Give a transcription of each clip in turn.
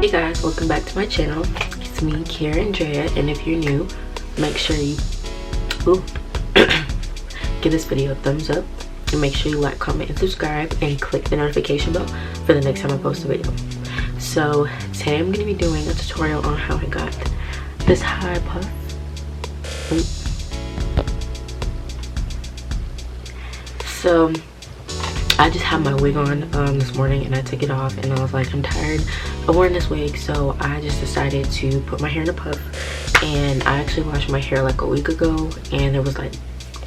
Hey guys, welcome back to my channel. It's me, Andrea, and if you're new, make sure you give this video a thumbs up and make sure you like, comment, and subscribe and click the notification bell for the next time I post a video. So today I'm going to be doing a tutorial on how I got this high puff. So I just had my wig on this morning and I took it off and I was like, I'm tired of wearing this wig, so I just decided to put my hair in a puff. And I actually washed my hair like a week ago and there was like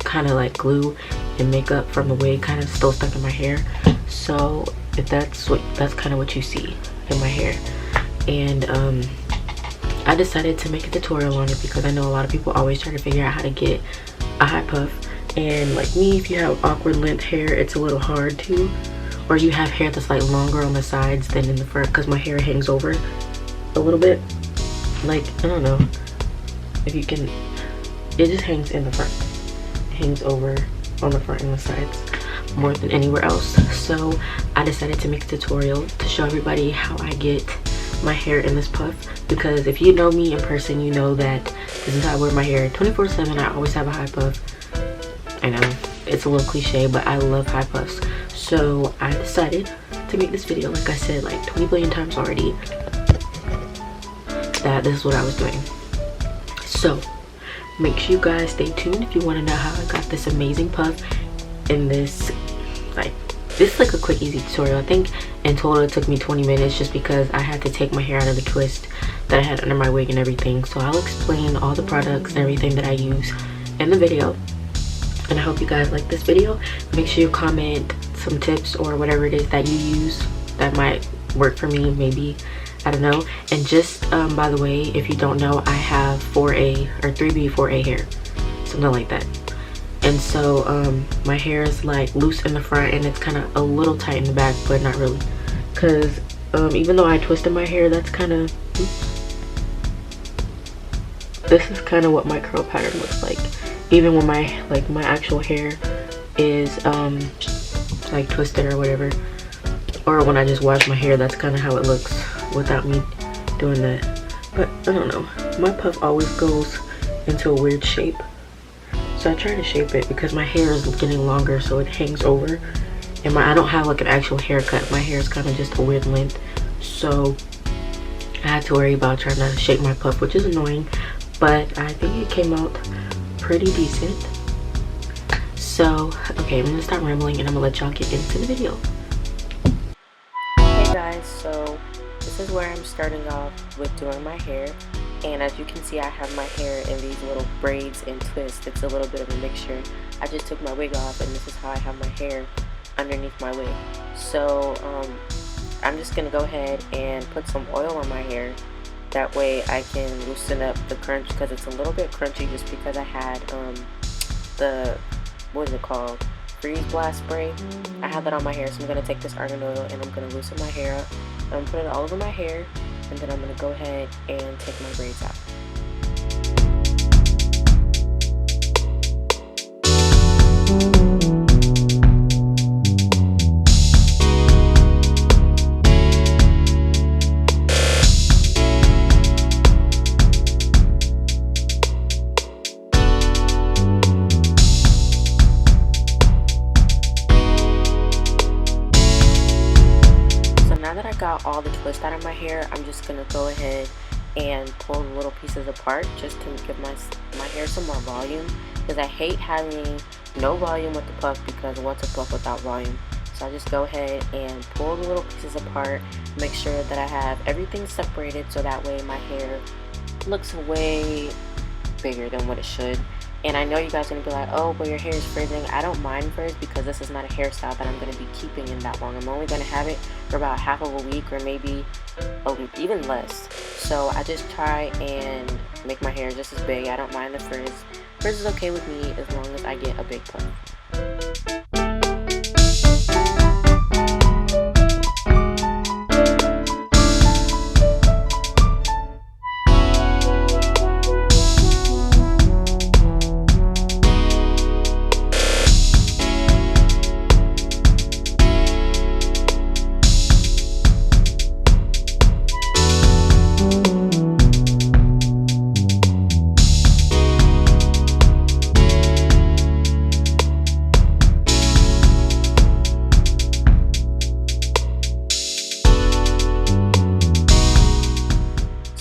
kind of like glue and makeup from the wig kind of still stuck in my hair. So if that's kind of what you see in my hair. And I decided to make a tutorial on it because I know a lot of people always try to figure out how to get a high puff. And like me, if you have awkward length hair, it's a little hard to, or you have hair that's like longer on the sides than in the front, because my hair hangs over a little bit. Like, I don't know if you can, it just hangs in the front. It hangs over on the front and the sides more than anywhere else. So I decided to make a tutorial to show everybody how I get my hair in this puff, because if you know me in person, you know that this is how I wear my hair 24/7. I always have a high puff. I know it's a little cliche, but I love high puffs. So I decided to make this video, like I said like 20 billion times already, that this is what I was doing. So make sure you guys stay tuned if you want to know how I got this amazing puff in this. This is like a quick easy tutorial. I think in total it took me 20 minutes just because I had to take my hair out of the twist that I had under my wig and everything. So I'll explain all the products and everything that I use in the video. And I hope you guys like this video. Make sure you comment some tips or whatever it is that you use that might work for me, maybe, I don't know. And just by the way, if you don't know, I have 4A or 3B 4A hair, something like that. And so my hair is like loose in the front and it's kind of a little tight in the back, but not really, because even though I twisted my hair, that's kind of, this is kind of what my curl pattern looks like. Even when my actual hair is like twisted or whatever, or when I just wash my hair, that's kind of how it looks without me doing that. But I don't know, my puff always goes into a weird shape, so I try to shape it because my hair is getting longer, so it hangs over. And I don't have like an actual haircut. My hair is kind of just a weird length, so I had to worry about trying to shape my puff, which is annoying, but I think it came out pretty decent. So okay, I'm gonna start rambling and I'm gonna let y'all get into the video. Hey guys, so this is where I'm starting off with doing my hair, and as you can see, I have my hair in these little braids and twists. It's a little bit of a mixture. I just took my wig off and this is how I have my hair underneath my wig. So I'm just gonna go ahead and put some oil on my hair. That way I can loosen up the crunch, because it's a little bit crunchy just because I had the, what is it called, freeze blast spray. I have that on my hair, so I'm going to take this argan oil and I'm going to loosen my hair up. I'm going to put it all over my hair, and then I'm going to go ahead and take my braids out. Now that I got all the twist out of my hair, I'm just gonna go ahead and pull the little pieces apart just to give my hair some more volume, because I hate having no volume with the puff, because what's a puff without volume? So I just go ahead and pull the little pieces apart, make sure that I have everything separated so that way my hair looks way bigger than what it should. And I know you guys are going to be like, oh, but your hair is frizzing. I don't mind frizz because this is not a hairstyle that I'm going to be keeping in that long. I'm only going to have it for about half of a week, or maybe even less. So I just try and make my hair just as big. I don't mind the frizz. Frizz is okay with me as long as I get a big puff.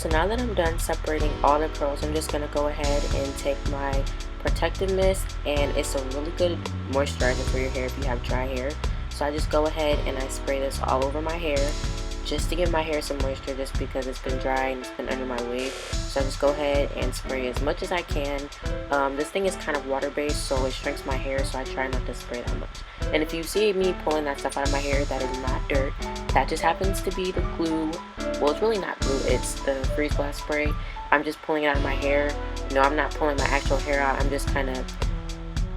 So now that I'm done separating all the curls, I'm just going to go ahead and take my protective mist, and it's a really good moisturizer for your hair if you have dry hair. So I just go ahead and I spray this all over my hair just to give my hair some moisture, just because it's been dry and it's been under my wig. So I just go ahead and spray as much as I can. This thing is kind of water based, so it shrinks my hair, so I try not to spray that much. And if you see me pulling that stuff out of my hair, that is not dirt. That just happens to be the glue. Well, it's really not glue, it's the freeze glass spray. I'm just pulling it out of my hair. No, I'm not pulling my actual hair out. I'm just kind of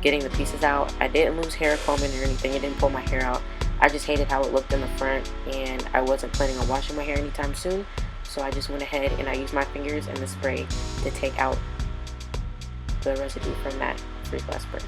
getting the pieces out. I didn't lose hair combing or anything. It didn't pull my hair out. I just hated how it looked in the front, and I wasn't planning on washing my hair anytime soon. So I just went ahead and I used my fingers and the spray to take out the residue from that freeze glass spray.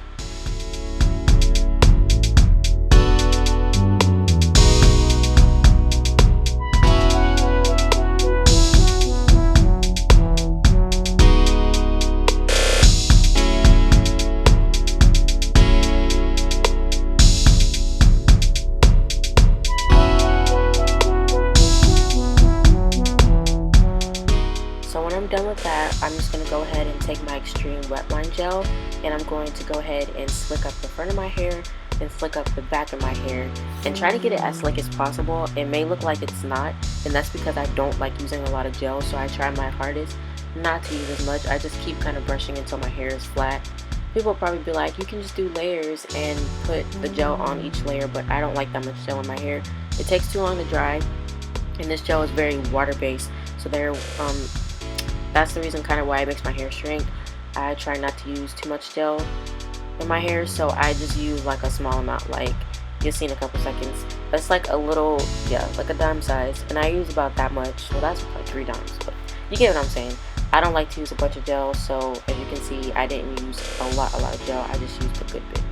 So when I'm done with that, I'm just going to go ahead and take my extreme wet line gel, and I'm going to go ahead and slick up the front of my hair and slick up the back of my hair and try to get it as slick as possible. It may look like it's not, and that's because I don't like using a lot of gel, so I try my hardest not to use as much. I just keep kind of brushing until my hair is flat. People will probably be like, you can just do layers and put the gel on each layer, but I don't like that much gel in my hair. It takes too long to dry, and this gel is very water based, so that's the reason kind of why it makes my hair shrink. I try not to use too much gel in my hair, so I just use like a small amount, like you'll see in a couple seconds. It's like a little, yeah, like a dime size, and I use about that much. Well, that's like 3 dimes, but you get what I'm saying. I don't like to use a bunch of gel, so as you can see, I didn't use a lot of gel. I just used a good bit.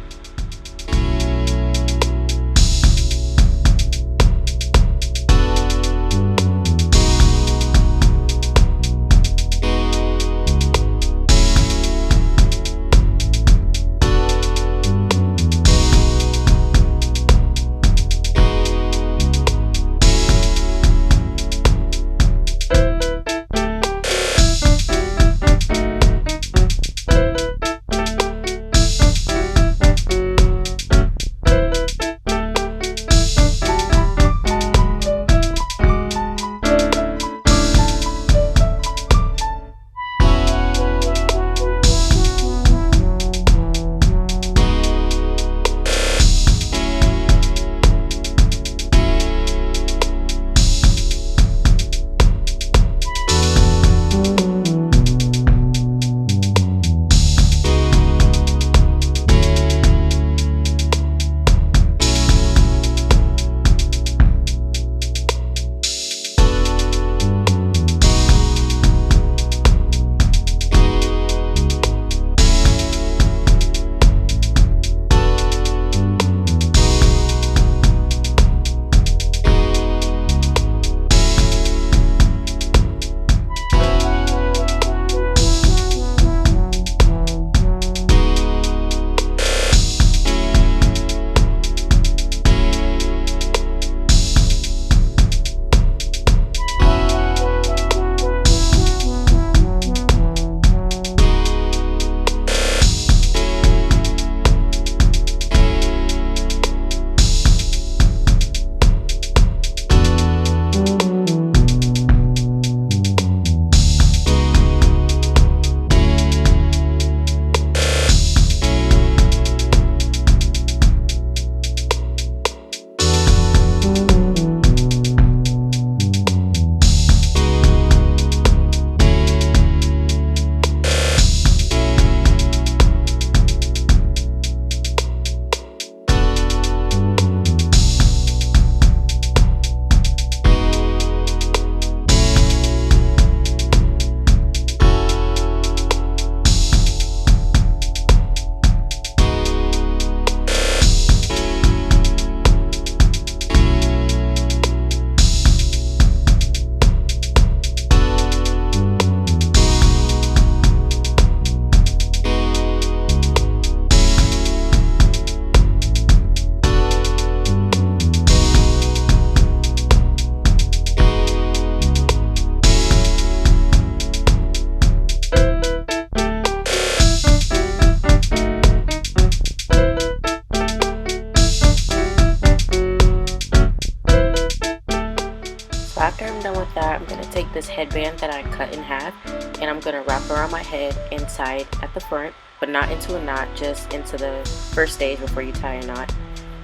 this headband that I cut in half, and I'm going to wrap it around my head inside at the front, but not into a knot, just into the first stage before you tie a knot.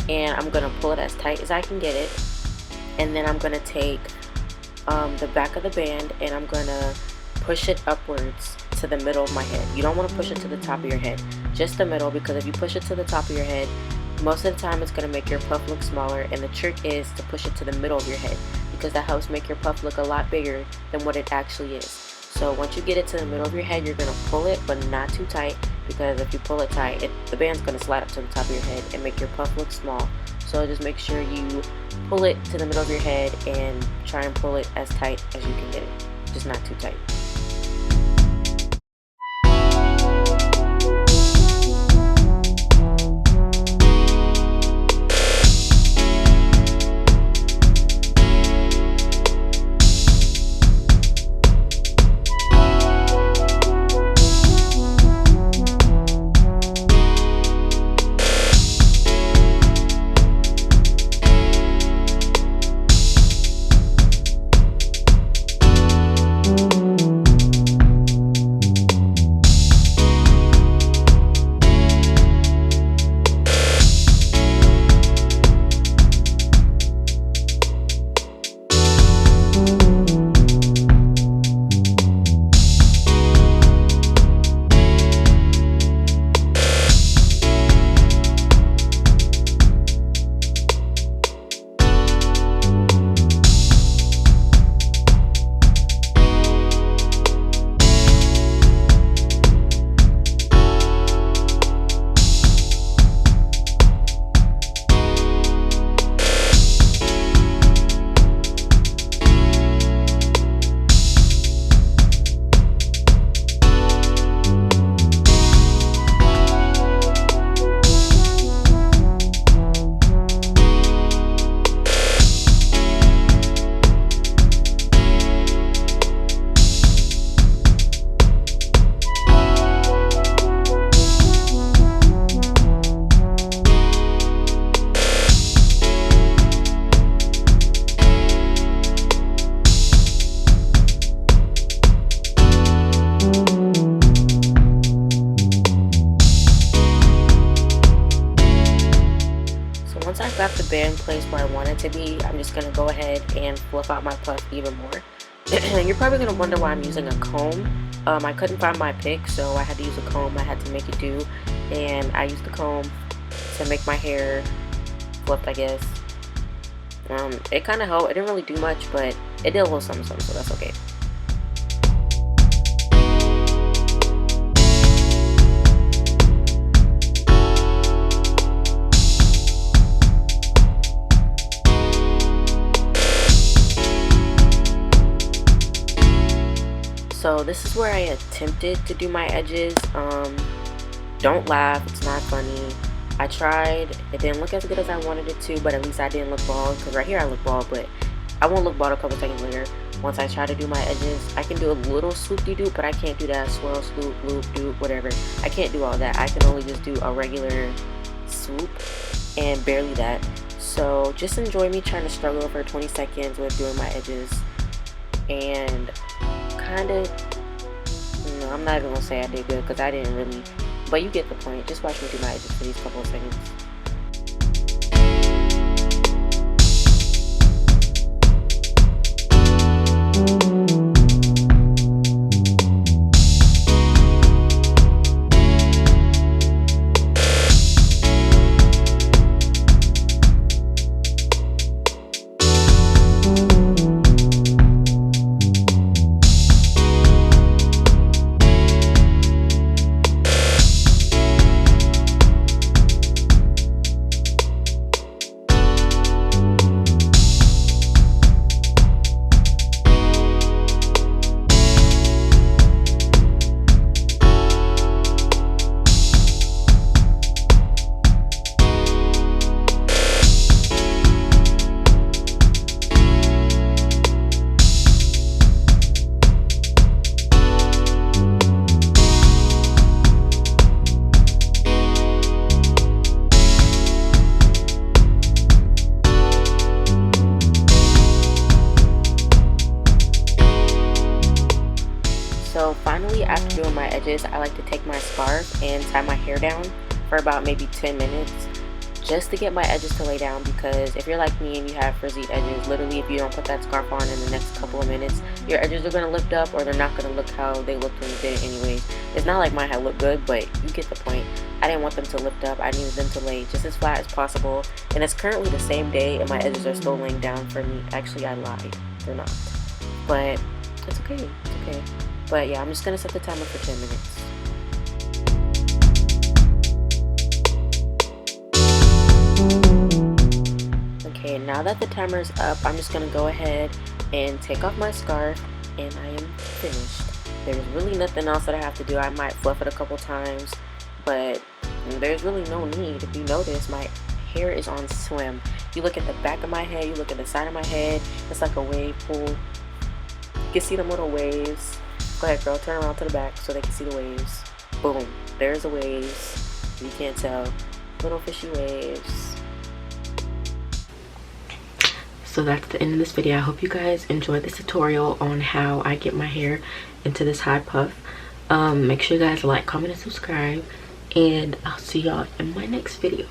And I'm going to pull it as tight as I can get it. And then I'm going to take the back of the band and I'm going to push it upwards to the middle of my head. You don't want to push it to the top of your head, just the middle, because if you push it to the top of your head, most of the time it's going to make your puff look smaller, and the trick is to push it to the middle of your head because that helps make your puff look a lot bigger than what it actually is. So once you get it to the middle of your head, you're going to pull it, but not too tight, because if you pull it tight, the band's going to slide up to the top of your head and make your puff look small. So just make sure you pull it to the middle of your head and try and pull it as tight as you can get it, just not too tight. Once I've got the band placed where I want it to be, I'm just going to go ahead and fluff out my puff even more. You're probably going to wonder why I'm using a comb. I couldn't find my pick, so I had to use a comb. I had to make it do, and I used the comb to make my hair fluffed, I guess. It kind of helped. It didn't really do much, but it did a little something, so that's okay. So this is where I attempted to do my edges. Don't laugh, it's not funny. I tried, it didn't look as good as I wanted it to, but at least I didn't look bald, because right here I look bald, but I won't look bald a couple seconds later. Once I try to do my edges, I can do a little swoop-de-doop, but I can't do that swirl, swoop, loop, doop, whatever. I can't do all that. I can only just do a regular swoop, and barely that. So just enjoy me trying to struggle for 20 seconds with doing my edges. And kind of, no, I'm not even gonna say I did good, because I didn't really, but you get the point. Just watch me do my edges for these couple of seconds. So finally, after doing my edges, I like to take my scarf and tie my hair down for about maybe 10 minutes just to get my edges to lay down, because if you're like me and you have frizzy edges, literally if you don't put that scarf on in the next couple of minutes, your edges are going to lift up, or they're not going to look how they looked when you did it anyways. It's not like mine had looked good, but you get the point. I didn't want them to lift up. I needed them to lay just as flat as possible, and it's currently the same day and my edges are still laying down for me. Actually, I lied. They're not. But it's okay. It's okay. But yeah, I'm just going to set the timer for 10 minutes. Okay, now that the timer is up, I'm just going to go ahead and take off my scarf, and I am finished. There's really nothing else that I have to do. I might fluff it a couple times, but there's really no need. If you notice, my hair is on swim. You look at the back of my head, you look at the side of my head, it's like a wave pool. You can see them little waves. Go ahead, girl, turn around to the back so they can see the waves. Boom, there's the waves. You can't tell. Little fishy waves. So that's the end of this video. I hope you guys enjoyed this tutorial on how I get my hair into this high puff. Make sure you guys like, comment, and subscribe, and I'll see y'all in my next video.